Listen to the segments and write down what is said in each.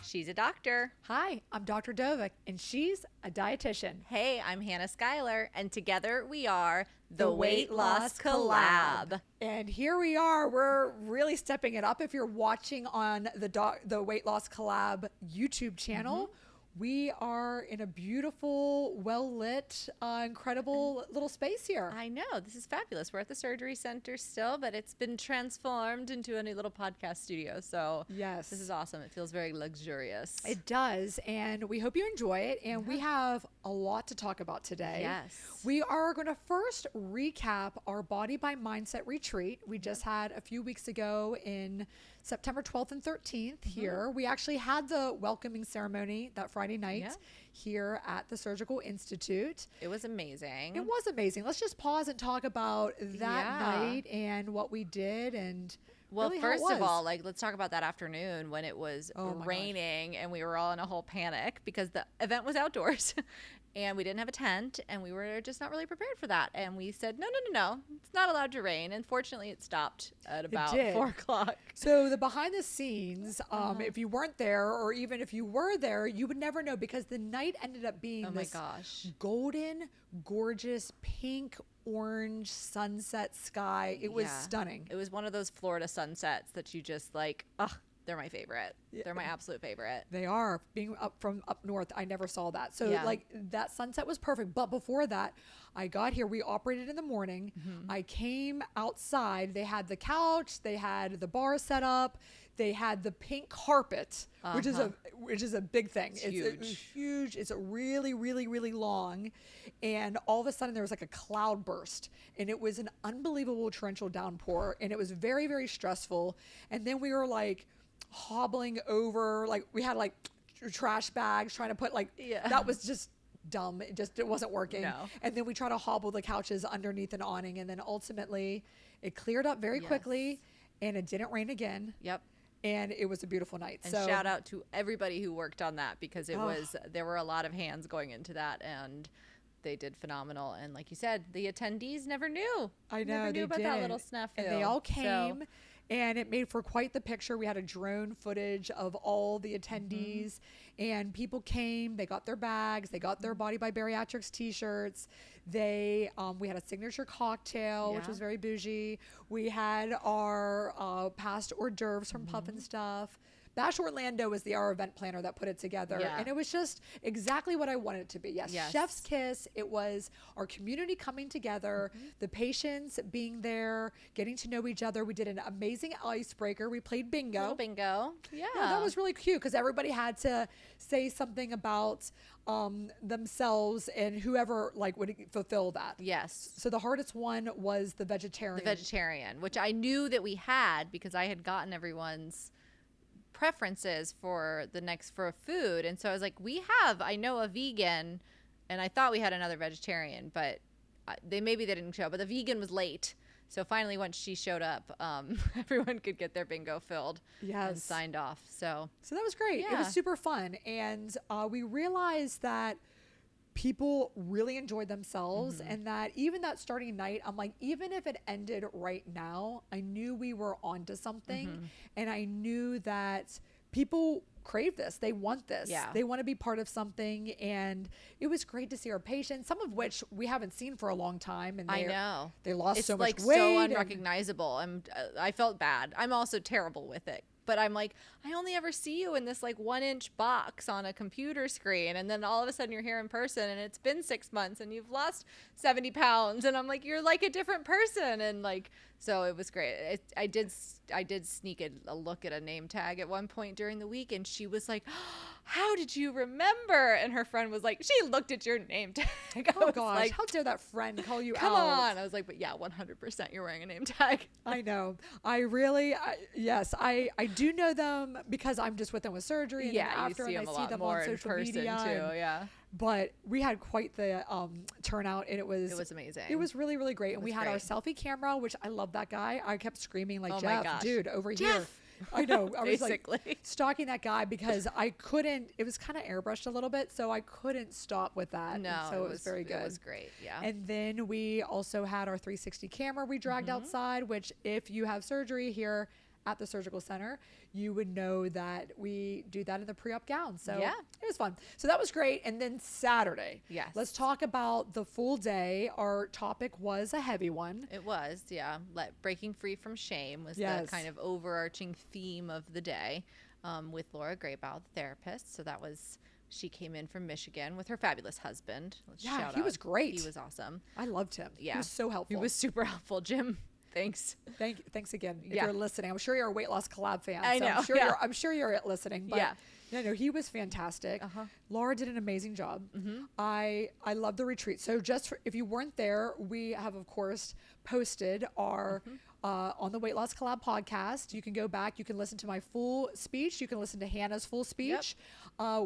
She's a doctor. Hi, I'm Dr. Dovec, and she's a dietitian. Hey, I'm Hannah Schuyler, and together we are the Weight Loss Collab. And here we are. We're really stepping it up. If you're watching on the Weight Loss Collab YouTube channel, we are in a beautiful, well-lit, incredible little space here. I know. This is fabulous. We're at the surgery center still, but it's been transformed into a new little podcast studio. So yes, this is awesome. It feels very luxurious. It does. And we hope you enjoy it. And we have a lot to talk about today. Yes. We are going to first recap our BodyByMindset retreat we just had a few weeks ago in September 12th and 13th here. We actually had the welcoming ceremony that Friday night here at the Surgical Institute. It was amazing. It was amazing. Let's just pause and talk about that night and what we did and well, really first of all, let's talk about that afternoon when it was raining and we were all in a whole panic because the event was outdoors and we didn't have a tent and we were just not really prepared for that. And we said, no, it's not allowed to rain. And fortunately, it stopped at about 4 o'clock. So the behind the scenes, if you weren't there or even if you were there, you would never know because the night ended up being golden, gorgeous, pink, orange sunset sky. It was stunning. It was one of those Florida sunsets that you just like, they're my favorite. They're my absolute favorite. They are. Being from up north, I never saw that. So that sunset was perfect. But before that, I got here. We operated in the morning. I came outside. They had the couch. They had the bar set up. They had the pink carpet, which is a big thing. It's huge. It's a really, really, really long. And all of a sudden there was like a cloud burst and it was an unbelievable torrential downpour and it was very, very stressful. And then we were like hobbling over, like we had like trash bags trying to put that was just dumb. It wasn't working. No. And then we tried to hobble the couches underneath an awning. And then ultimately it cleared up very quickly and it didn't rain again. Yep. And it was a beautiful night. And shout out to everybody who worked on that because there were a lot of hands going into that and they did phenomenal. And like you said, the attendees never knew. I know. Never knew about that little snafu. And they all came and it made for quite the picture. We had a drone footage of all the attendees and people came, they got their bags, they got their Body by Bariatrics t-shirts. We had a signature cocktail, which was very bougie. We had our past hors d'oeuvres from Puff and Stuff. Bash Orlando was our event planner that put it together. Yeah. And it was just exactly what I wanted it to be. Yes. Chef's kiss. It was our community coming together, the patients being there, getting to know each other. We did an amazing icebreaker. We played bingo. Little bingo. Yeah. That was really cute because everybody had to say something about themselves and whoever would fulfill that. Yes. So the hardest one was the vegetarian. The vegetarian, which I knew that we had because I had gotten everyone's preferences for food. And so I was like, I know a vegan and I thought we had another vegetarian, but they didn't show, but the vegan was late. So finally, once she showed up, everyone could get their bingo filled and signed off. So that was great. Yeah. It was super fun. And we realized that people really enjoyed themselves and that even that starting night, I'm like, even if it ended right now, I knew we were onto something and I knew that people crave this. They want this. Yeah. They want to be part of something. And it was great to see our patients, some of which we haven't seen for a long time. And I know. They lost so much weight. It's so unrecognizable. I felt bad. I'm also terrible with it. But I'm like, I only ever see you in this 1-inch box on a computer screen. And then all of a sudden you're here in person and it's been 6 months and you've lost 70 pounds. And I'm like, you're like a different person. And so it was great. I did sneak a look at a name tag at one point during the week. And she was like, how did you remember? And her friend was like, she looked at your name tag. Oh gosh, how dare that friend call you out? Come on. I was like, but yeah, 100% you're wearing a name tag. I know. I do know them because I'm just with them with surgery. And after you see them a lot more in person too. Yeah. But we had quite the turnout and it was amazing. It was really, really great. And we had our selfie camera, which I love that guy. I kept screaming Jeff, dude, over here. I know. I was stalking that guy because I couldn't, it was kind of airbrushed a little bit. So I couldn't stop with that. No. So it was very good. It was great. Yeah. And then we also had our 360 camera we dragged outside, which if you have surgery here at the surgical center, you would know that we do that in the pre-op gown. So yeah, it was fun. So that was great. And then Saturday, yes, let's talk about the full day. Our topic was a heavy one. It was, yeah. Breaking free from shame was Yes. the kind of overarching theme of the day, with Laura Graybow, the therapist. So that was, she came in from Michigan with her fabulous husband. Yeah, he was great. He was awesome. I loved him. Yeah. He was so helpful. He was super helpful. Jim, thanks. Thanks again. If Yeah. you're listening, I'm sure you're a Weight Loss Collab fan. I know, I'm sure you're listening. But Yeah. No, he was fantastic. Laura did an amazing job. I love the retreat. So if you weren't there, we have, of course, posted our on the Weight Loss Collab podcast. You can go back. You can listen to my full speech. You can listen to Hannah's full speech.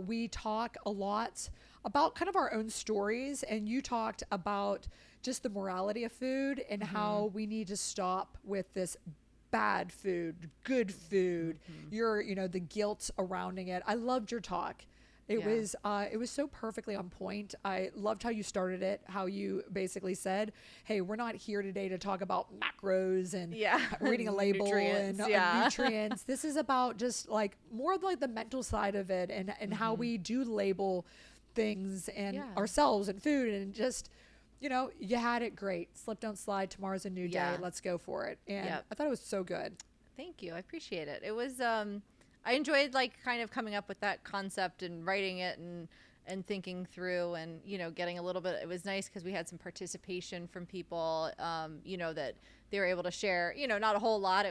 We talk a lot about kind of our own stories, and you talked about just the morality of food and how we need to stop with this bad food, good food, the guilt surrounding it. I loved your talk. It was so perfectly on point. I loved how you started it, how you basically said, hey, we're not here today to talk about macros and reading a label and nutrients. This is about just like more of like the mental side of it and how we do label things and ourselves and food, and just, you had it great. Slip, don't slide. Tomorrow's a new day. Let's go for it. And I thought it was so good. Thank you. I appreciate it. It was, I enjoyed like kind of coming up with that concept and writing it and thinking through and, getting a little bit, it was nice because we had some participation from people, that they were able to share, not a whole lot.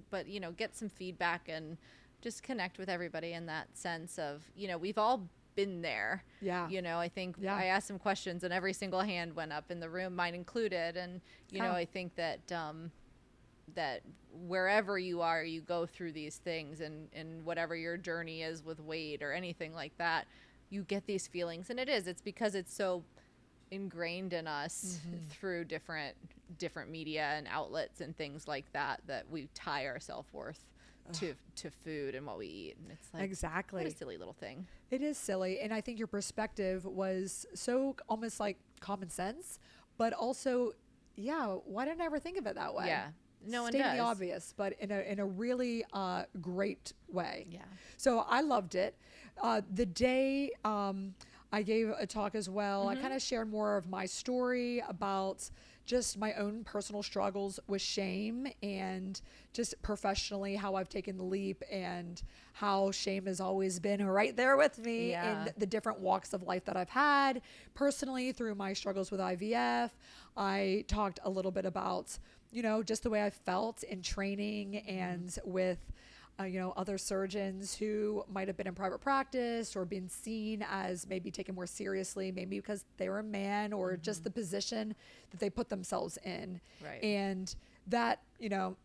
But get some feedback and just connect with everybody in that sense of, we've all been there. Yeah. I think I asked some questions and every single hand went up in the room, mine included. And, I think that, that wherever you are, you go through these things, and whatever your journey is with weight or anything like that, you get these feelings. And it's because it's so ingrained in us through different media and outlets and things like that we tie our self-worth to food and what we eat. And it's like, exactly, what a silly little thing. It is silly. And I think your perspective was so almost like common sense, but also, why didn't I ever think of it that way? Yeah. No one Stating does. the obvious, but in a really great way. Yeah. So I loved it. The day I gave a talk as well. I kind of shared more of my story about just my own personal struggles with shame, and just professionally how I've taken the leap, and how shame has always been right there with me in the different walks of life that I've had. Personally, through my struggles with IVF, I talked a little bit about, just the way I felt in training and with other surgeons who might have been in private practice or been seen as maybe taken more seriously, maybe because they were a man or just the position that they put themselves in. Right. And that,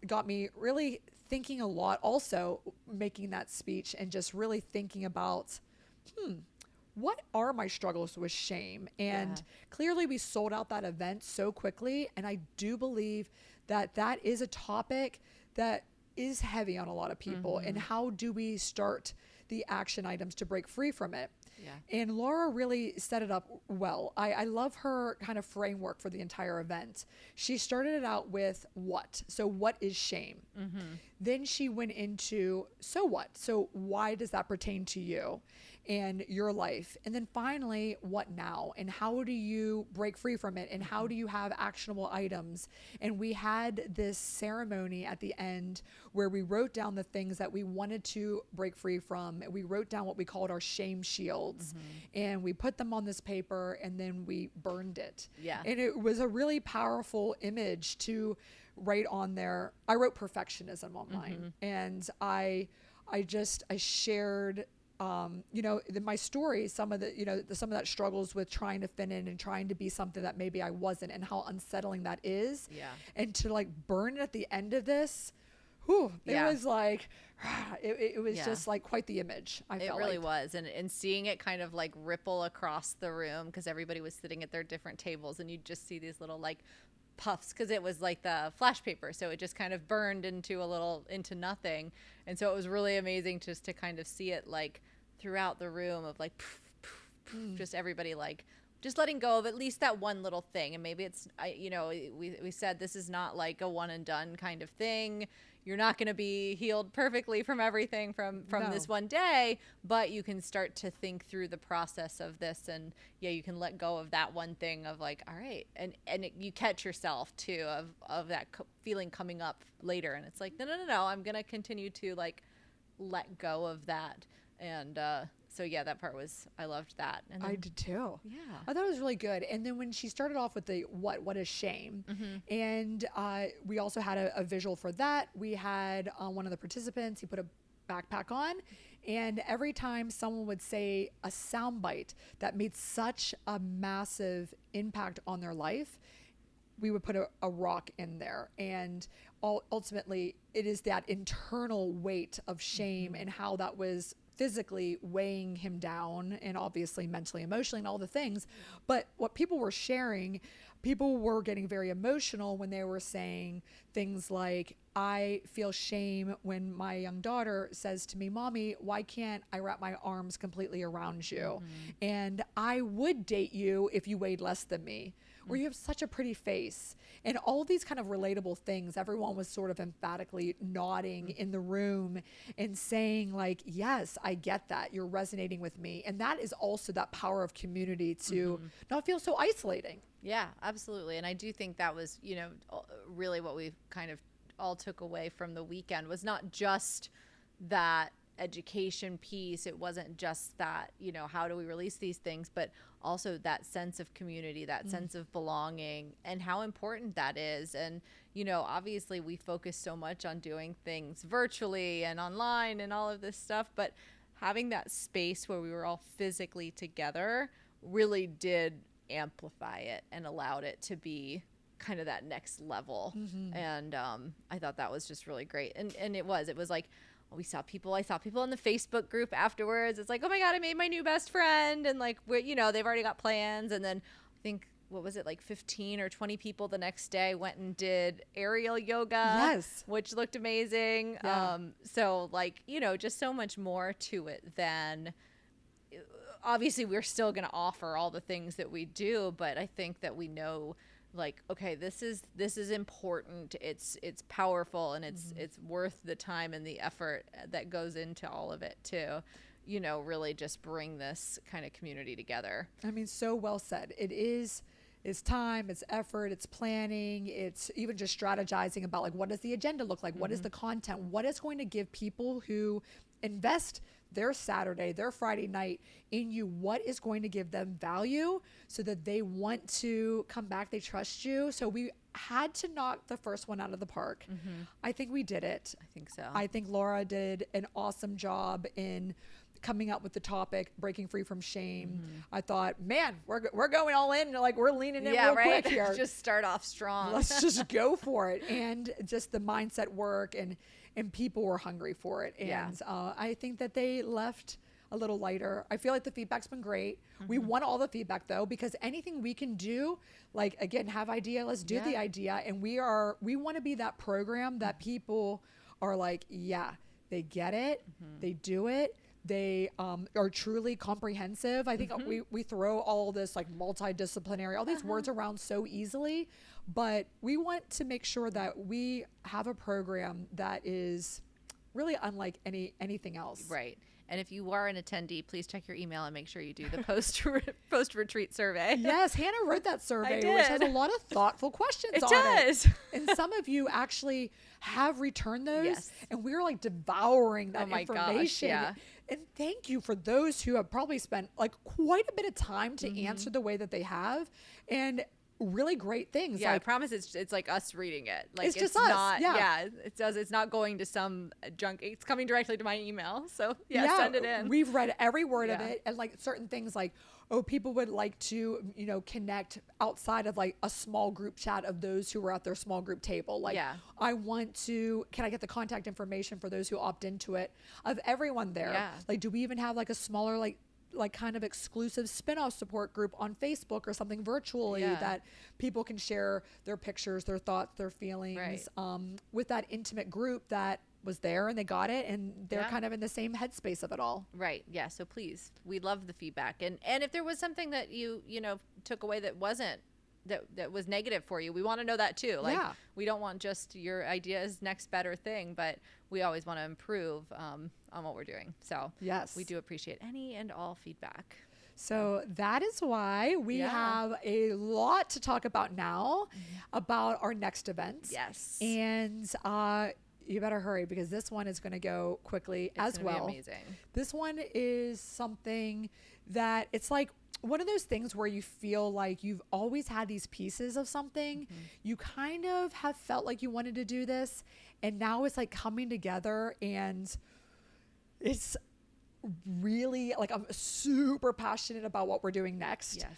got me really thinking a lot, also making that speech and just really thinking about, what are my struggles with shame? And clearly we sold out that event so quickly. And I do believe that is a topic that is heavy on a lot of people. And how do we start the action items to break free from it? Yeah. And Laura really set it up well. I love her kind of framework for the entire event. She started it out with what? So what is shame? Then she went into, so what? So why does that pertain to you and your life? And then finally, what now? And how do you break free from it? And how do you have actionable items? And we had this ceremony at the end where we wrote down the things that we wanted to break free from. We wrote down what we called our shame shields, and we put them on this paper, and then we burned it. Yeah. And it was a really powerful image to write on there. I wrote perfectionism on mine, and I shared, my story, some of that struggles with trying to fit in and trying to be something that maybe I wasn't, and how unsettling that is. Yeah. And to like burn it at the end of this, it was like, it was just like quite the image. It really was. And seeing it kind of like ripple across the room, because everybody was sitting at their different tables, and you just see these little like puffs, because it was like the flash paper, so it just kind of burned into nothing. And so it was really amazing just to kind of see it like throughout the room of like poof, poof, poof, just everybody like just letting go of at least that one little thing. And maybe it's we said this is not like a one and done kind of thing. you're not going to be healed perfectly from everything from No. this one day, but you can start to think through the process of this, and you can let go of that one thing of like, all right, and you catch yourself too of that feeling coming up later, and it's like, no, I'm going to continue to like let go of that. And so that part I loved that. And then, I did too. Yeah. I thought it was really good. And then when she started off with the what is shame, and we also had a visual for that. We had one of the participants, he put a backpack on, and every time someone would say a soundbite that made such a massive impact on their life, we would put a rock in there. And ultimately it is that internal weight of shame and how that was physically weighing him down, and obviously mentally, emotionally, and all the things. But what people were sharing, people were getting very emotional when they were saying things like, I feel shame when my young daughter says to me, Mommy, why can't I wrap my arms completely around you? And I would date you if you weighed less than me. Or you have such a pretty face. And all these kind of relatable things, everyone was sort of emphatically nodding in the room and saying like, yes, I get that. You're resonating with me. And that is also that power of community to not feel so isolating. Yeah, absolutely. And I do think that was, really what we kind of all took away from the weekend was not just that education piece. It wasn't just that, how do we release these things, but also that sense of community, that sense of belonging, and how important that is. And, obviously we focus so much on doing things virtually and online and all of this stuff, but having that space where we were all physically together really did amplify it and allowed it to be kind of that next level. And I thought that was just really great. And it was like, I saw people in the Facebook group afterwards. It's like, oh my God, I made my new best friend. And like, they've already got plans. And then I think, what was it, like 15 or 20 people the next day went and did aerial yoga, Yes, which looked amazing. Yeah. So like, just so much more to it than, obviously we're still going to offer all the things that we do, but I think that we know like, okay, this is important. It's powerful, and it's worth the time and the effort that goes into all of it to, really just bring this kind of community together. I mean, so well said. It's time, it's effort, it's planning, it's even just strategizing about like, what does the agenda look like? What is the content? What is going to give people who invest their Saturday, their Friday night in you, what is going to give them value so that they want to come back, they trust you. So we had to knock the first one out of the park. I think we did it. I think so. I think Laura did an awesome job in coming up with the topic, breaking free from shame. I thought, man, we're going all in, like we're leaning in real quick here. Just start off strong. Let's just go for it. And just the mindset work, and people were hungry for it. And I think that they left a little lighter. I feel like the feedback's been great. We want all the feedback though, because anything we can do, like again, have idea, let's do the idea. And we want to be that program that people are like, yeah, they get it, they do it. They are truly comprehensive. I think we throw all this like multidisciplinary, all these words around so easily, but we want to make sure that we have a program that is really unlike anything else. Right. And if you are an attendee, please check your email and make sure you do the post-retreat survey. Yes, Hannah wrote that survey, which has a lot of thoughtful questions on it. And some of you actually have returned those. Yes. And we're like devouring that information. Gosh, yeah. And thank you for those who have probably spent like quite a bit of time to answer the way that they have. And really great things. Yeah, like, I promise it's like us reading it. Like it's just us. Not, it's not going to some junk. It's coming directly to my email. So send it in. We've read every word of it, and like certain things like, oh, people would like to, connect outside of like a small group chat of those who were at their small group table. Like, can I get the contact information for those who opt into it of everyone there? Yeah. Like, do we even have like a smaller, like kind of exclusive spin-off support group on Facebook or something virtually that people can share their pictures, their thoughts, their feelings, with that intimate group that was there and they got it and they're kind of in the same headspace of it all. Right. Yeah. So please, we love the feedback. And if there was something that you took away that wasn't that was negative for you. We want to know that too. Like, we don't want just your idea's next better thing, but we always want to improve on what we're doing. So yes, we do appreciate any and all feedback. So that is why we have a lot to talk about now about our next event. Yes. And you better hurry because this one is going to go quickly as well. Be amazing. This one is something that it's like one of those things where you feel like you've always had these pieces of something. You kind of have felt like you wanted to do this, and now it's like coming together, and it's really like I'm super passionate about what we're doing next. Yes.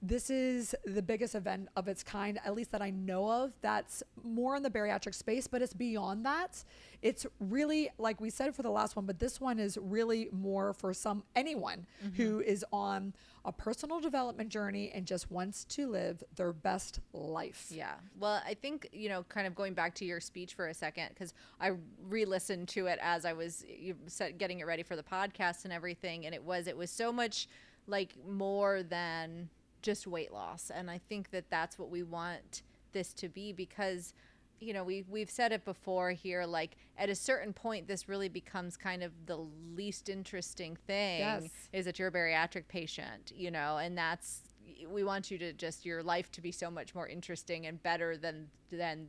This is the biggest event of its kind, at least that I know of, that's more in the bariatric space, but it's beyond that. It's really, like we said for the last one, but this one is really more for anyone who is on a personal development journey and just wants to live their best life. Yeah. Well, I think, kind of going back to your speech for a second, because I re-listened to it as I was getting it ready for the podcast and everything. And it was so much like more than just weight loss. And I think that that's what we want this to be, because we've said it before here, like at a certain point, this really becomes kind of the least interesting thing is that you're a bariatric patient, and we want you to your life to be so much more interesting and better than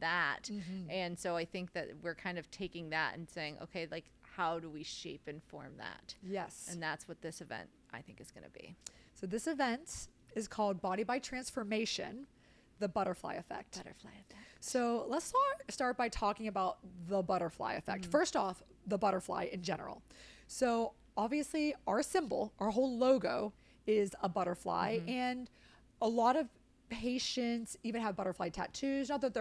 that. And so I think that we're kind of taking that and saying, okay, like how do we shape and form that? Yes. And that's what this event I think is going to be. So this event is called Body by Transformation, the Butterfly Effect. Butterfly Effect. So let's start by talking about the butterfly effect. First off, the butterfly in general. So obviously our symbol, our whole logo is a butterfly, and a lot of patients even have butterfly tattoos. Not that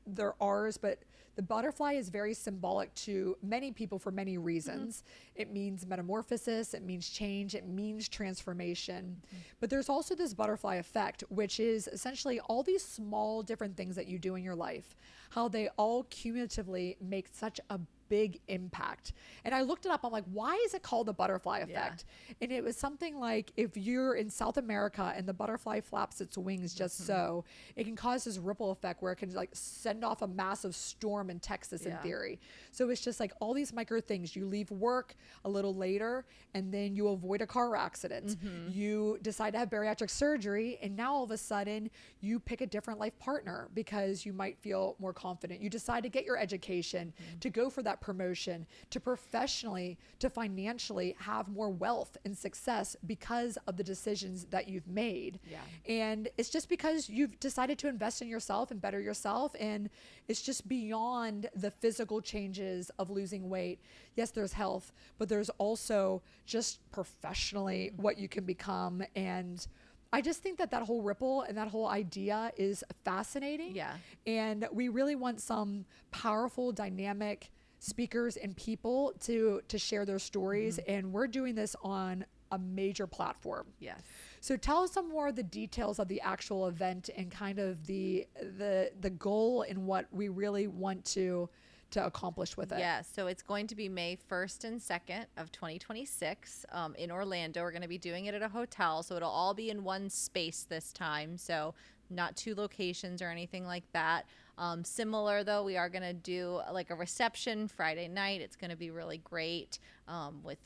they're ours, but the butterfly is very symbolic to many people for many reasons. It means metamorphosis, it means change, it means transformation. But there's also this butterfly effect, which is essentially all these small different things that you do in your life, how they all cumulatively make such a big impact. And I looked it up. I'm like, why is it called the butterfly effect? And it was something like, if you're in South America and the butterfly flaps its wings just so, it can cause this ripple effect where it can like send off a massive storm in Texas in theory. So it's just like all these micro things. You leave work a little later and then you avoid a car accident. You decide to have bariatric surgery, and now all of a sudden you pick a different life partner because you might feel more confident. You decide to get your education, to go for that promotion, to professionally, to financially have more wealth and success because of the decisions that you've made. And it's just because you've decided to invest in yourself and better yourself. And it's just beyond the physical changes of losing weight. Yes, there's health, but there's also just professionally what you can become. And I just think that whole ripple and that whole idea is fascinating. And we really want some powerful, dynamic speakers and people to share their stories. And we're doing this on a major platform. So tell us some more of the details of the actual event and kind of the goal and what we really want to accomplish with it. So it's going to be May 1st and 2nd of 2026 in Orlando. We're going to be doing it at a hotel, so it'll all be in one space this time. So not two locations or anything like that. Similar though, we are going to do like a reception Friday night. It's going to be really great with,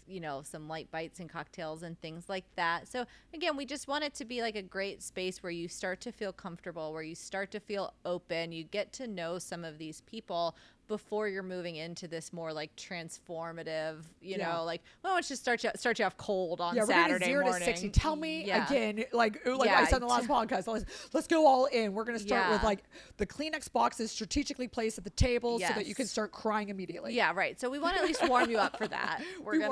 some light bites and cocktails and things like that. So again, we just want it to be like a great space where you start to feel comfortable, where you start to feel open, you get to know some of these people before you're moving into this more like transformative, like, well, let's just start you off cold on Saturday morning. 0 to 60. Tell me again, like I said in the last podcast, let's go all in. We're going to start with like the Kleenex boxes strategically placed at the table so that you can start crying immediately. So we want to at least warm you up for that. We're going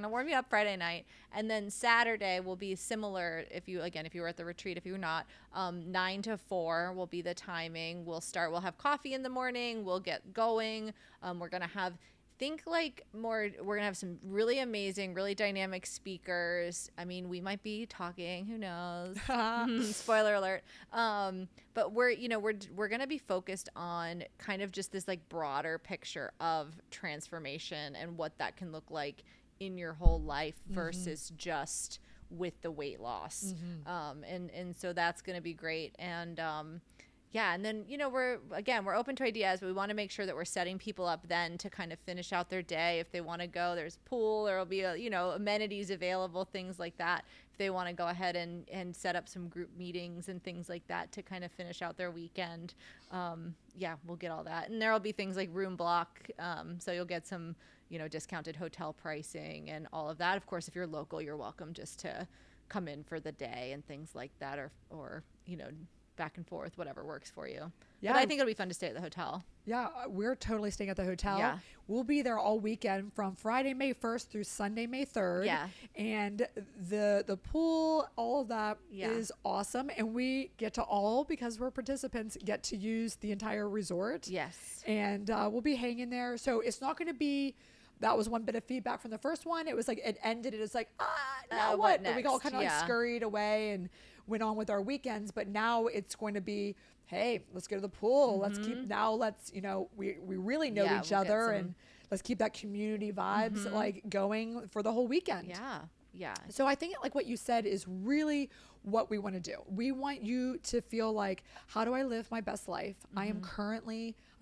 to warm you up Friday night. And then Saturday will be similar. If you were at the retreat, if you're not, 9 to 4 will be the timing. We'll have coffee in the morning. We'll get going. We're going to have, we're going to have some really amazing, really dynamic speakers. I mean, we might be talking, who knows? Spoiler alert. But we're going to be focused on kind of just this like broader picture of transformation and what that can look like in your whole life versus just with the weight loss. And so that's going to be great. And, yeah. And then, we're open to ideas. We want to make sure that we're setting people up then to kind of finish out their day. If they want to go, there's pool, there'll be, amenities available, things like that. If they want to go ahead and set up some group meetings and things like that to kind of finish out their weekend. We'll get all that. And there'll be things like room block. So you'll get some, discounted hotel pricing and all of that. Of course, if you're local, you're welcome just to come in for the day and things like that, or back and forth, whatever works for you. Yeah. But I think it'll be fun to stay at the hotel. Yeah, we're totally staying at the hotel. Yeah. We'll be there all weekend from Friday, May 1st through Sunday, May 3rd. Yeah. And the pool, all of that is awesome. And we get to because we're participants, get to use the entire resort. Yes. And we'll be hanging there. So it's not going to be, that was one bit of feedback from the first one. It was like, it ended. It's like, now what? And we all kind of scurried away and went on with our weekends, but now it's going to be, hey, let's go to the pool. Let's we really know each other, and let's keep that community vibes like going for the whole weekend. Yeah. Yeah. So I think like what you said is really what we want to do. We want you to feel like, how do I live my best life? I'm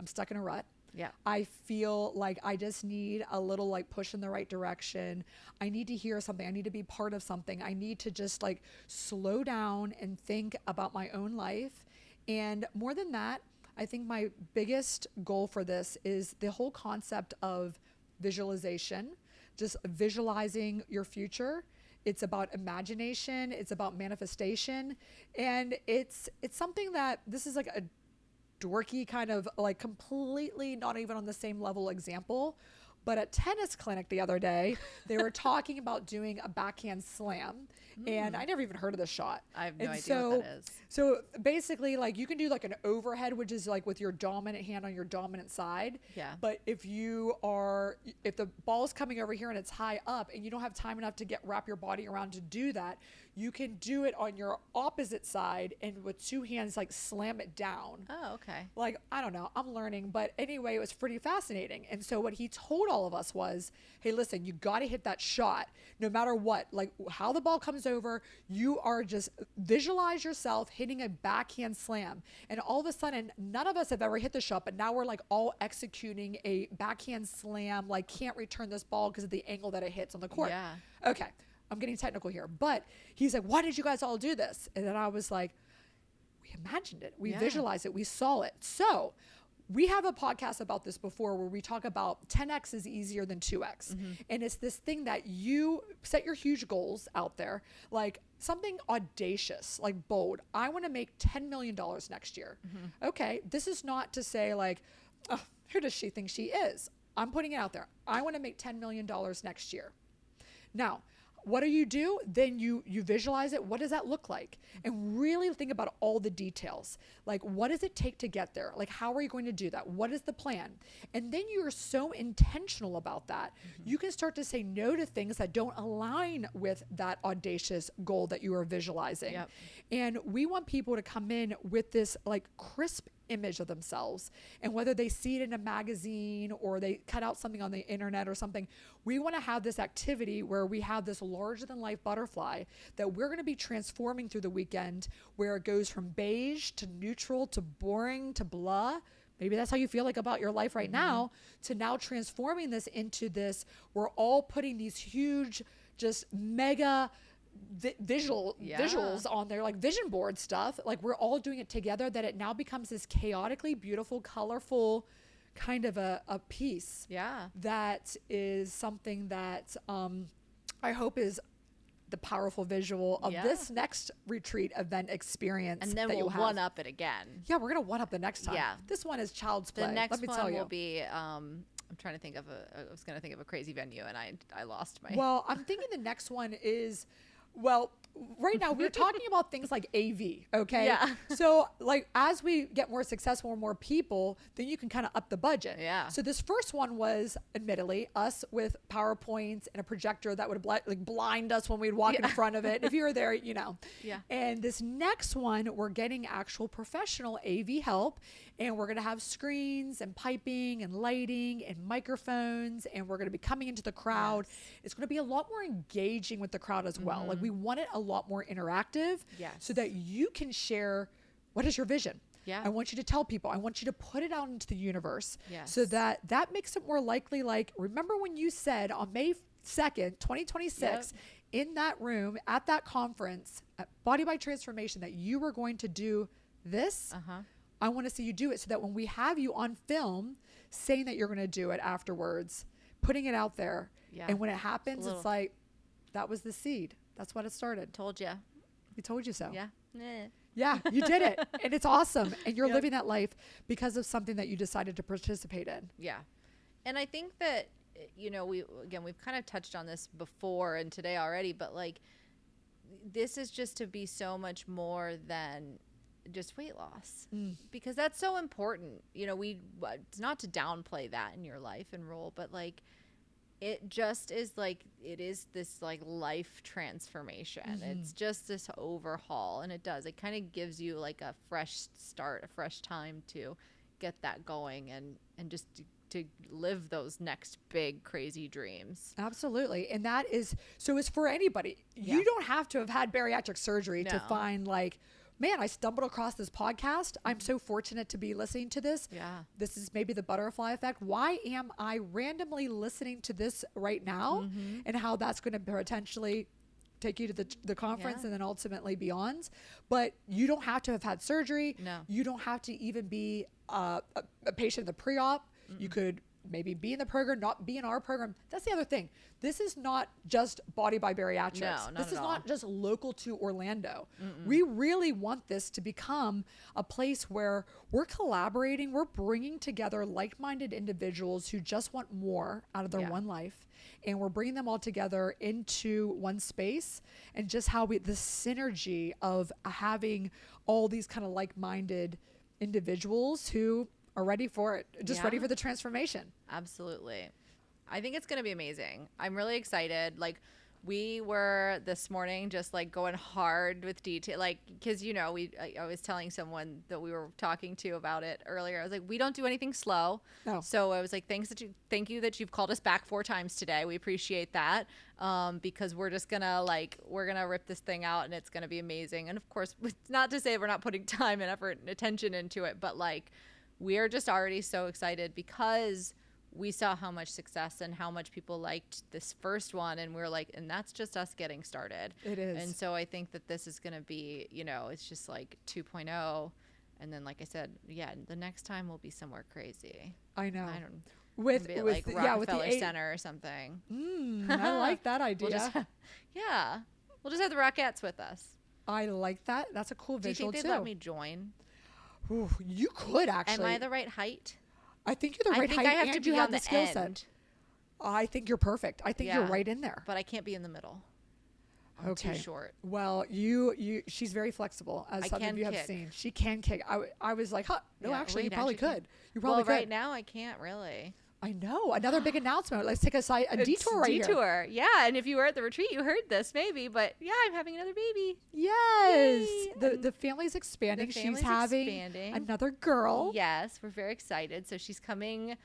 stuck in a rut. Yeah. I feel like I just need a little like push in the right direction. I need to hear something. I need to be part of something. I need to just like slow down and think about my own life. And more than that, I think my biggest goal for this is the whole concept of visualization, just visualizing your future. It's about imagination. It's about manifestation. And it's something that this is like a dorky kind of like completely not even on the same level example, but at tennis clinic the other day, they were talking about doing a backhand slam, and I never even heard of this shot. I have no idea what that is. So basically, like you can do like an overhead, which is like with your dominant hand on your dominant side. Yeah. But if the ball's coming over here and it's high up, and you don't have time enough to wrap your body around to do that, you can do it on your opposite side and with two hands like slam it down. Oh, okay. Like, I don't know, I'm learning, but anyway, it was pretty fascinating. And so what he told all of us was, hey, listen, you got to hit that shot no matter what, like how the ball comes over, you are just visualize yourself hitting a backhand slam. And all of a sudden, none of us have ever hit the shot, but now we're like all executing a backhand slam, like can't return this ball because of the angle that it hits on the court. Yeah. Okay. I'm getting technical here, but he's like, why did you guys all do this? And then I was like, we imagined it. We visualized it. We saw it. So we have a podcast about this before where we talk about 10X is easier than 2X. And it's this thing that you set your huge goals out there, like something audacious, like bold. I want to make $10 million next year. Okay. This is not to say like, oh, who does she think she is? I'm putting it out there. I want to make $10 million next year. Now, what do? Then you visualize it. What does that look like? And really think about all the details. Like, what does it take to get there? Like, how are you going to do that? What is the plan? And then you are so intentional about that. You can start to say no to things that don't align with that audacious goal that you are visualizing. Yep. And we want people to come in with this like crisp image of themselves, and whether they see it in a magazine or they cut out something on the internet or something, we want to have this activity where we have this larger than life butterfly that we're going to be transforming through the weekend, where it goes from beige to neutral to boring to blah. Maybe that's how you feel like about your life right now, to now transforming this into this. We're all putting these huge, just mega visuals on there, like vision board stuff. Like we're all doing it together, that it now becomes this chaotically beautiful, colorful kind of a piece. Yeah. That is something that I hope is the powerful visual of this next retreat event experience. And then we'll one up it again. Yeah, we're going to one up the next time. Yeah. This one is child's play. The next one will be, I'm trying to think of I was going to think of a crazy venue and I lost my. Well, I'm thinking the next one is, well, right now we're talking about things like AV. Okay. Yeah. So like, as we get more successful and more people, then you can kind of up the budget. Yeah. So this first one was admittedly us with PowerPoints and a projector that would blind us when we'd walk in front of it. If you were there, you know. Yeah. And this next one, we're getting actual professional AV help, and we're going to have screens and piping and lighting and microphones, and we're going to be coming into the crowd. Yes. It's going to be a lot more engaging with the crowd as well. Like, we want it a lot more interactive, Yes. so that you can share what is your vision. Yeah. I want you to tell people. I want you to put it out into the universe, Yes. so that makes it more likely. Like, remember when you said on May 2nd, 2026, in that room at that conference at Body by Transformation, that you were going to do this? I want to see you do it, so that when we have you on film saying that you're going to do it afterwards, putting it out there. Yeah. And when it happens, it's like, that was the seed. That's what it started. Told you. We told you so. Yeah. Yeah, you did it. And it's awesome. And you're living that life because of something that you decided to participate in. Yeah. And I think that, you know, we've kind of touched on this before and today already, but like, this is just to be so much more than just weight loss, because that's so important. You know, it's not to downplay that in your life and role, but like, it just is like, it is this like life transformation. It's just this overhaul, and it kind of gives you like a fresh start, a fresh time to get that going and just to live those next big crazy dreams. Absolutely. And that is, so it's for anybody. You don't have to have had bariatric surgery to find like, man, I stumbled across this podcast. I'm so fortunate to be listening to this. Yeah. This is maybe the butterfly effect. Why am I randomly listening to this right now? And how that's going to potentially take you to the conference and then ultimately beyond. But you don't have to have had surgery. No. You don't have to even be a patient in the pre-op. You could maybe be in the program, not be in our program. That's the other thing. This is not just Body by Bariatrics. No, not this is at all. not just local to Orlando. We really want this to become a place where we're collaborating, we're bringing together like-minded individuals who just want more out of their one life, and we're bringing them all together into one space, and just how the synergy of having all these kind of like-minded individuals who are ready for it, just ready for the transformation. Absolutely. I think it's going to be amazing. I'm really excited. Like, we were this morning just like going hard with detail, like, because, you know, I was telling someone that we were talking to about it earlier. I was like, we don't do anything slow. No. So I was like, thank you that you've called us back 4 times today. We appreciate that. Because we're just gonna we're gonna rip this thing out, and it's gonna be amazing. And of course, it's not to say we're not putting time and effort and attention into it, but like, we are just already so excited because we saw how much success and how much people liked this first one. And we're like, and that's just us getting started. It is. And so I think that this is going to be, you know, it's just like 2.0. And then, like I said, the next time we'll be somewhere crazy. I know. I don't with like Rockefeller with the Center or something. I like that idea. We'll just have the Rockettes with us. I like that. That's a cool Do you visual think too. they'd let me join? Ooh, you could actually. Am I the right height? I think you're the right height, I have and to be you have on the the skill set. end. I think you're perfect. I think you're right in there. But I can't be in the middle. I'm too short. Well, she's very flexible, as some of you have seen. She can kick. I was like, actually, you probably could. You probably could. Right now, I can't really. I know. Another big announcement. Let's take a detour right here. Detour. Yeah. And if you were at the retreat, you heard this maybe. But yeah, I'm having another baby. Yes. Yay. The family's expanding. She's having another girl. Yes. We're very excited. So she's coming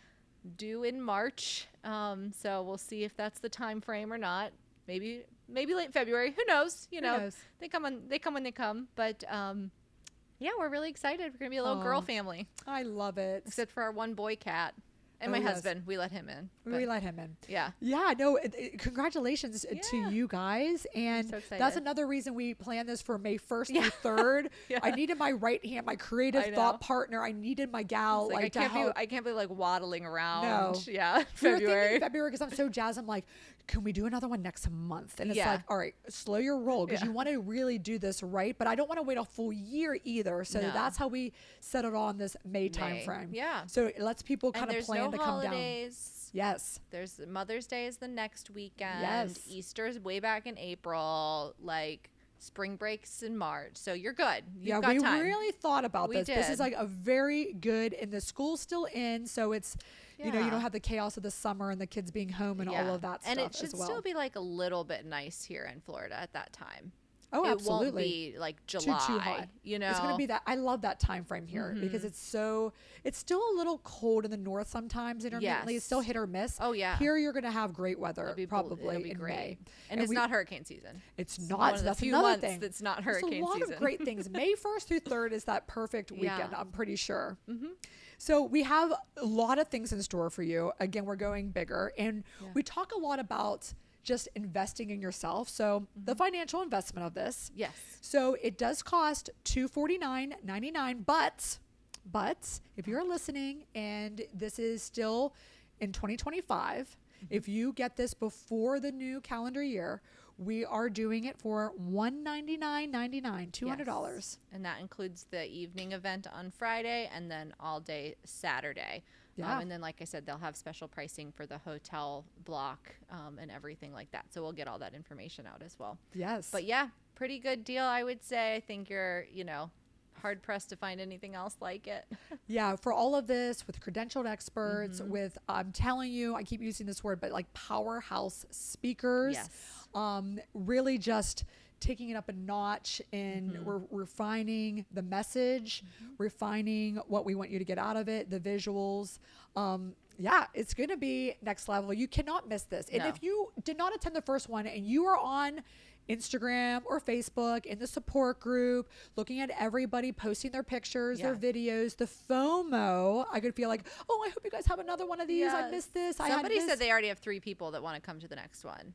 due in March. So we'll see if that's the time frame or not. Maybe late February. Who knows? You know, they come when they come. But we're really excited. We're going to be a little girl family. I love it. Except for our one boy cat. And my husband, we let him in. We let him in. Yeah. Yeah. No, congratulations to you guys. And so that's another reason we planned this for May 1st through 3rd. I needed my right hand, my creative thought partner. I needed my gal. I can't be like waddling around. No. Yeah. February because I'm so jazzed. I'm like, can we do another one next month? And it's like, all right, slow your roll, because you want to really do this right. But I don't want to wait a full year either. So that's how we settled on this May time frame. Yeah. So it lets people kind of plan to come down. Yes. There's Mother's Day is the next weekend. Yes. Easter's way back in April. Like, spring breaks in March. So you're good. Yeah, You've got we time. really thought about We this. This is did. like a very good, and the school's still in. So it's, you know, you Yeah. don't have the chaos of the summer and the kids being home and all of that stuff And it should as well. still be like a little bit nice here in Florida at that time. Oh, it absolutely. won't be like July, Too hot. you know. It's going to be that. I love that time frame here because it's still a little cold in the north sometimes intermittently. Yes. It's still hit or miss. Oh, yeah. Here you're going to have great weather probably it'll be in great. May. And it's not hurricane season. It's It's not. one So of the that's few another months thing. that's not There's hurricane a lot season. of great things. May 1st through 3rd is that perfect weekend, Yeah. I'm pretty sure. So we have a lot of things in store for you. Again, we're going bigger. And we talk a lot about just investing in yourself. So the financial investment of this. Yes. So it does cost $249.99, but if you're listening and this is still in 2025, if you get this before the new calendar year, we are doing it for $199.99, $200. Yes. And that includes the evening event on Friday and then all day Saturday. Yeah. And then, like I said, they'll have special pricing for the hotel block and everything like that. So we'll get all that information out as well. Yes. But yeah, pretty good deal, I would say. I think you're, you know, hard pressed to find anything else like it. Yeah, for all of this with credentialed experts, with, I'm telling you, I keep using this word, but like powerhouse speakers, Yes. Really just taking it up a notch in refining the message, refining what we want you to get out of it, the visuals. Yeah, it's going to be next level. You cannot miss this. And No. if you did not attend the first one and you are on Instagram or Facebook in the support group, looking at everybody posting their pictures, their videos, the FOMO, I could feel like, oh, I hope you guys have another one of these. I missed this. Somebody said they already have 3 people that want to come to the next one.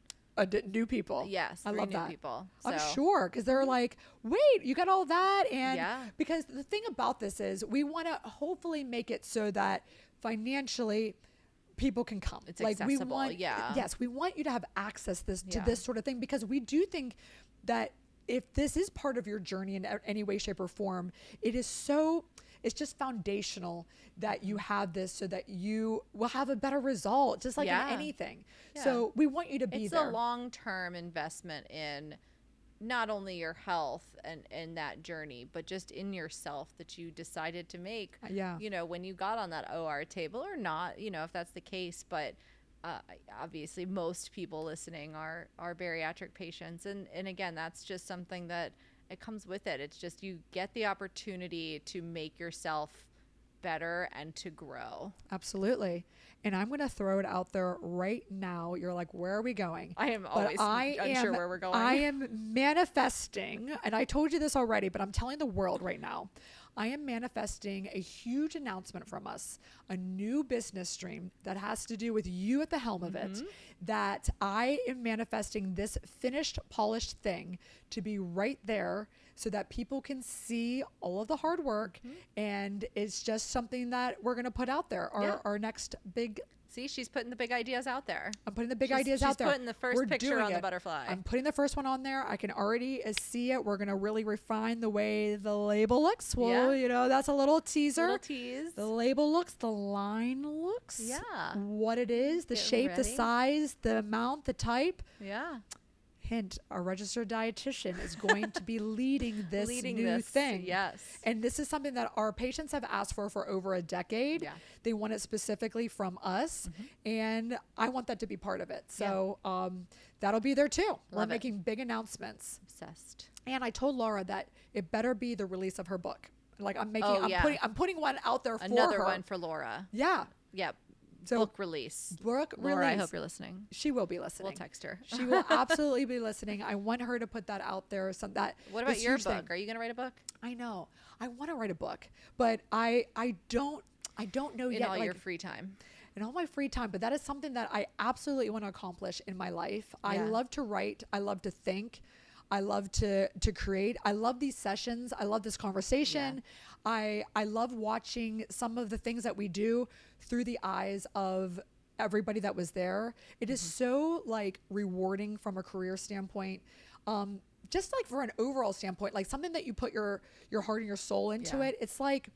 New people. Yes, I 3 love new that. people. I'm So- sure because they're like, wait, you got all that, and Yeah. because the thing about this is we want to hopefully make it so that financially people can come. It's we accessible, want, yeah. yes, we want you to have access to Yeah. this sort of thing because we do think that if this is part of your journey in any way, shape, or form, it's just foundational that you have this so that you will have a better result, just like in anything. Yeah. So we want you to be It's there. a long-term investment in not only your health and that journey, but just in yourself that you decided to make, Yeah. you know, when you got on that OR table or not, you know, if that's the case. But obviously most people listening are bariatric patients. And again, that's just something that it comes with it. It's just you get the opportunity to make yourself better and to grow. Absolutely. And I'm going to throw it out there right now. You're like, where are we going? I am But always unsure where we're going. I am manifesting, and I told you this already, but I'm telling the world right now. I am manifesting a huge announcement from us, a new business stream that has to do with you at the helm of it, that I am manifesting this finished, polished thing to be right there so that people can see all of the hard work. And it's just something that we're going to put out there, our next big. See, she's putting the big ideas out there. I'm putting the big ideas out there. She's putting the first picture doing on the it. butterfly. I'm putting the first one on there. I can already see it. We're going to really refine the way the label looks. Well, you know, that's a little teaser. Little tease. The label looks, the line looks. Yeah. What it is, the Get shape, the ready. size, the amount, the type. Yeah. Hint, our registered dietitian is going to be leading this new thing. Yes. And this is something that our patients have asked for over a decade. Yeah. They want it specifically from us. And I want that to be part of it. So that'll be there too. We're Love it. making big announcements. Obsessed. And I told Laura that it better be the release of her book. Like I'm putting one out there for her. Another one for Laura. Yeah. Yep. So Book release. book Laura, release. I hope you're listening. She will be listening. We'll text her. She will absolutely be listening. I want her to put that out there. What about this your huge book? thing. Are you going to write a book? I know. I want to write a book, but I don't know In yet. all like, your free time. in all my free time, but that is something that I absolutely want to accomplish in my life. I Yeah. love to write. I love to think. I love to create. I love these sessions. I love this conversation. I love watching some of the things that we do through the eyes of everybody that was there. It is so like rewarding from a career standpoint. Just like for an overall standpoint, like something that you put your heart and your soul into Yeah. it. It's like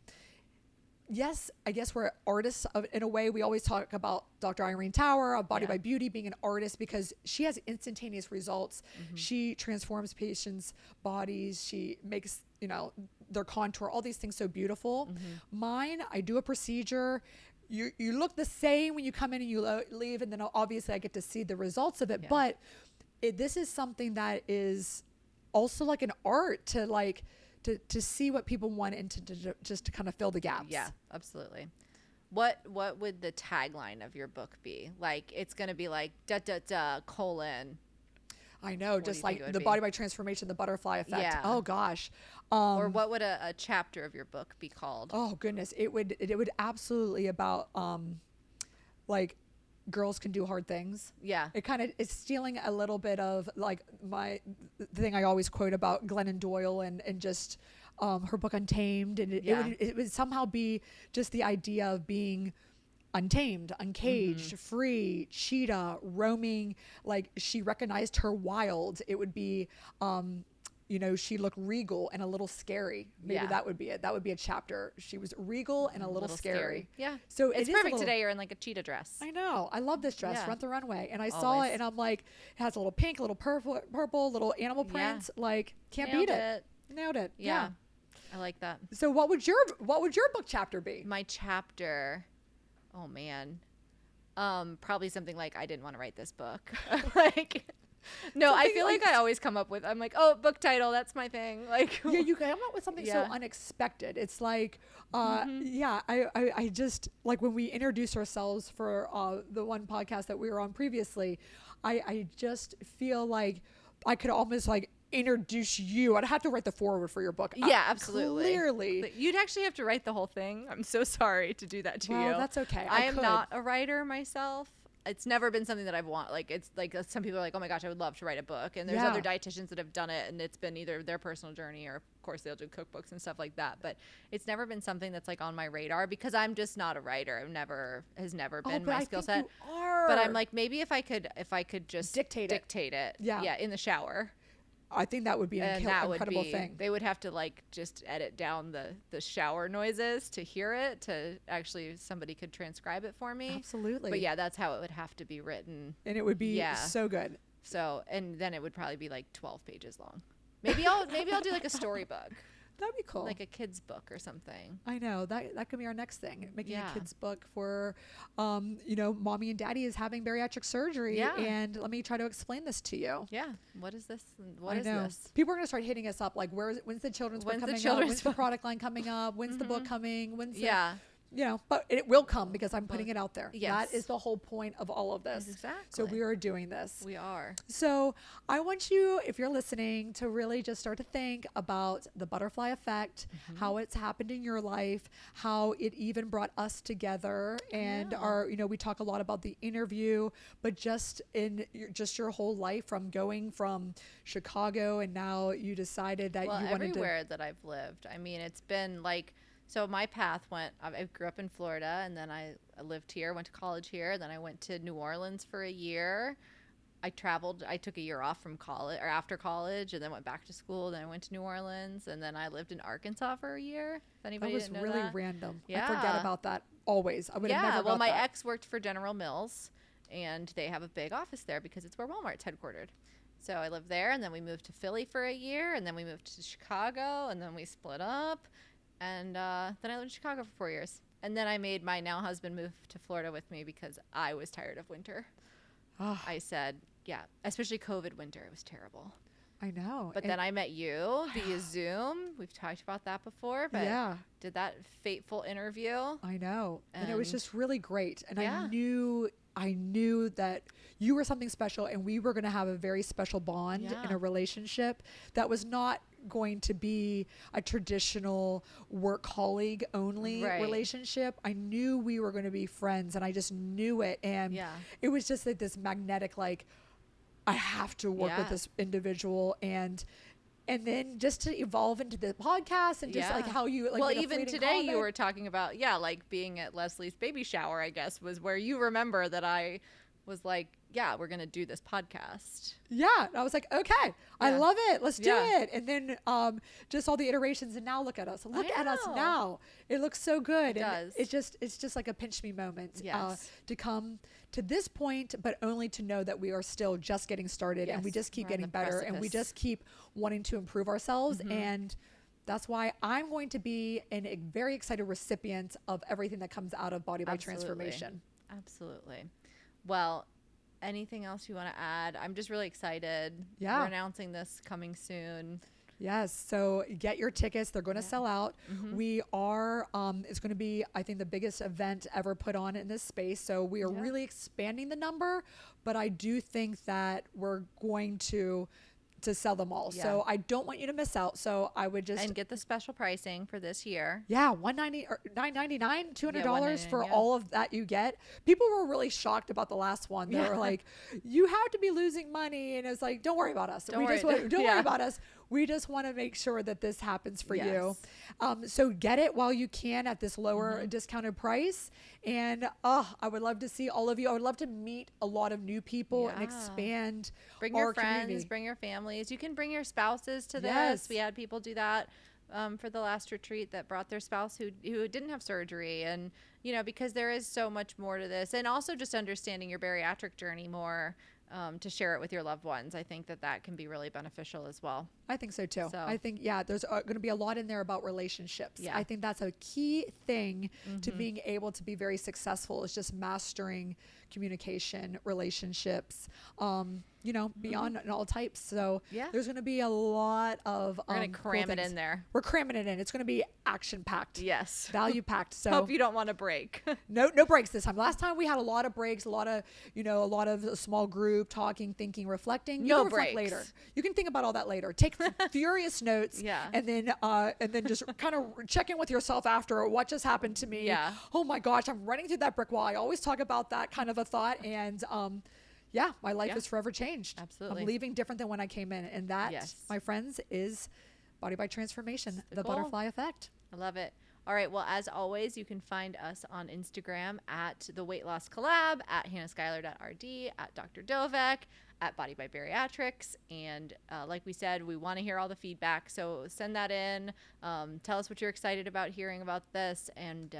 yes, I guess we're artists in a way. We always talk about Dr. Irene Tower of Body by Beauty being an artist because she has instantaneous results. She transforms patients' bodies. She makes, their contour, all these things so beautiful. Mine, I do a procedure. You look the same when you come in and you leave, and then obviously I get to see the results of it. Yeah. But this is something that is also like an art to see what people want and to just to kind of fill the gaps. Yeah, absolutely. What would the tagline of your book be? Like, it's going to be like, ... I know, just like the body by transformation, the butterfly effect. Yeah. Oh gosh. Or what would a chapter of your book be called? Oh goodness. It would absolutely about, like, girls can do hard things. Yeah. It kind of is stealing a little bit of like the thing I always quote about Glennon Doyle and just her book Untamed. And it would somehow be just the idea of being untamed, uncaged, free, cheetah, roaming. Like, she recognized her wild. It would be, she looked regal and a little scary. Maybe that would be it. That would be a chapter. She was regal and a little scary. Yeah. So it's perfect today. You're in like a cheetah dress. I know. I love this dress. Run the Runway. And I saw it and I'm like, it has a little pink, a little purple, little animal print. Like, can't beat it. Nailed it. Yeah. I like that. So what would your book chapter be? My chapter, oh man. Probably something like, I didn't want to write this book. Like, no, something I feel like I always come up with, I'm like, oh, book title, that's my thing. Like, yeah, you come up with something so unexpected. It's like, I just, like, when we introduce ourselves for the one podcast that we were on previously, I just feel like I could almost like introduce you. I'd have to write the foreword for your book. Yeah, absolutely. Clearly. But you'd actually have to write the whole thing. I'm so sorry to do that to you. That's okay. I am not a writer myself. It's never been something that I've wanted. Like, it's like some people are like, oh my gosh, I would love to write a book. And there's other dietitians that have done it, and it's been either their personal journey or, of course, they'll do cookbooks and stuff like that. But it's never been something that's like on my radar because I'm just not a writer. Has never been my skill set. You are. But I'm like, maybe if I could just dictate it. Yeah, in the shower. I think that would be an incredible thing. They would have to like just edit down the shower noises to hear it, to actually somebody could transcribe it for me. Absolutely. But yeah, that's how it would have to be written. And it would be so good. So, and then it would probably be like 12 pages long. Maybe I'll do like a storybook. That'd be cool. Like a kid's book or something. I know that could be our next thing. Making a kid's book for, mommy and daddy is having bariatric surgery. Yeah. And let me try to explain this to you. Yeah. What is this? What is this? People are going to start hitting us up. Like, when's the children's book coming up? When's the product line coming up? When's the book coming? But it will come because I'm putting it out there. Yes. That is the whole point of all of this. Exactly. So we are doing this. We are. So I want you, if you're listening, to really just start to think about the butterfly effect, how it's happened in your life, how it even brought us together. And we talk a lot about the interview, but just in your whole life, from going from Chicago, and now you decided that you wanted everywhere that I've lived. I mean, it's been like, so my path I grew up in Florida, and then I lived here, went to college here. Then I went to New Orleans for a year. I traveled. I took a year off from college or after college, and then went back to school. Then I went to New Orleans, and then I lived in Arkansas for a year. If anybody didn't know that. That was really random. Yeah. I forget about that always. I would have never well, my ex worked for General Mills, and they have a big office there because it's where Walmart's headquartered. So I lived there, and then we moved to Philly for a year, and then we moved to Chicago, and then we split up. And then I lived in Chicago for 4 years. And then I made my now husband move to Florida with me because I was tired of winter. Oh. I said, especially COVID winter. It was terrible. I know. But then I met you via Zoom. We've talked about that before. But did that fateful interview. I know. And it was just really great. And I knew that you were something special, and we were going to have a very special bond in a relationship that was not going to be a traditional work colleague only relationship. I knew we were going to be friends, and I just knew it. And it was just like this magnetic, like, I have to work with this individual, and then just to evolve into the podcast and just like how you like. Well, even today you were talking about like being at Leslie's baby shower, I guess, was where you remember that I was like yeah, we're going to do this podcast. Yeah. And I was like, okay, I love it. Let's do it. And then just all the iterations. And now look at us. Look at us now. It looks so good. It does. It's just like a pinch me moment to come to this point, but only to know that we are still just getting started and we just keep getting better and we just keep wanting to improve ourselves. And that's why I'm going to be a very excited recipient of everything that comes out of Body by Transformation. Absolutely. Well, anything else you want to add? I'm just really excited. Yeah. We're announcing this coming soon. Yes. So get your tickets. They're going to sell out. We are, it's going to be, I think, the biggest event ever put on in this space. So we are really expanding the number, but I do think that we're going to sell them all. So I don't want you to miss out. So I would just and get the special pricing for this year. Yeah, $190 or $999, $200 for all of that you get. People were really shocked about the last one. They were like, "You have to be losing money," and it's like, "Don't worry about us. Don't worry about us. We just want to make sure that this happens for you." So get it while you can at this lower discounted price. And I would love to see all of you. I would love to meet a lot of new people and expand. Bring your friends, bring your families. You can bring your spouses to this. We had people do that for the last retreat that brought their spouse who didn't have surgery. And, you know, because there is so much more to this. And also just understanding your bariatric journey more. To share it with your loved ones. I think that can be really beneficial as well. I think so too. I think, there's going to be a lot in there about relationships. I think that's a key thing to being able to be very successful is just mastering communication, relationships, beyond all types. So there's going to be a lot of, we're going to cram it in there. We're cramming it in. It's going to be action packed. Yes. Value packed. So hope you don't want to break. No breaks this time. Last time we had a lot of breaks, a lot of a small group talking, thinking, reflecting. You can reflect later. You can think about all that later. Take furious notes. And then just kind of check in with yourself after what just happened to me. Oh my gosh, I'm running through that brick wall. I always talk about that kind of a thought. And my life is forever changed. Absolutely. I'm leaving different than when I came in. And that, my friends, is Body by Transformation, the butterfly effect. I love it. All right. Well, as always, you can find us on Instagram at the Weight Loss Collab, at hannahschuyler.rd, at Dr. Dovec, at Body by Bariatrics. And like we said, we want to hear all the feedback. So send that in. Tell us what you're excited about hearing about this. And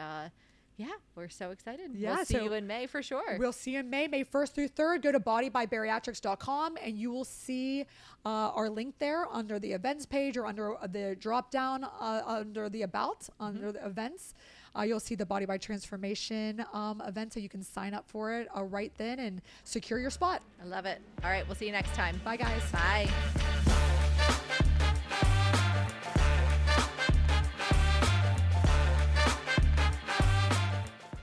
we're so excited. We'll see you in May for sure. We'll see you in May 1st through 3rd. Go to bodybybariatrics.com and you will see our link there under the events page or under the drop down under the about, under the events. You'll see the Body by Transformation event, so you can sign up for it right then and secure your spot. I love it. All right. We'll see you next time. Bye, guys. Bye.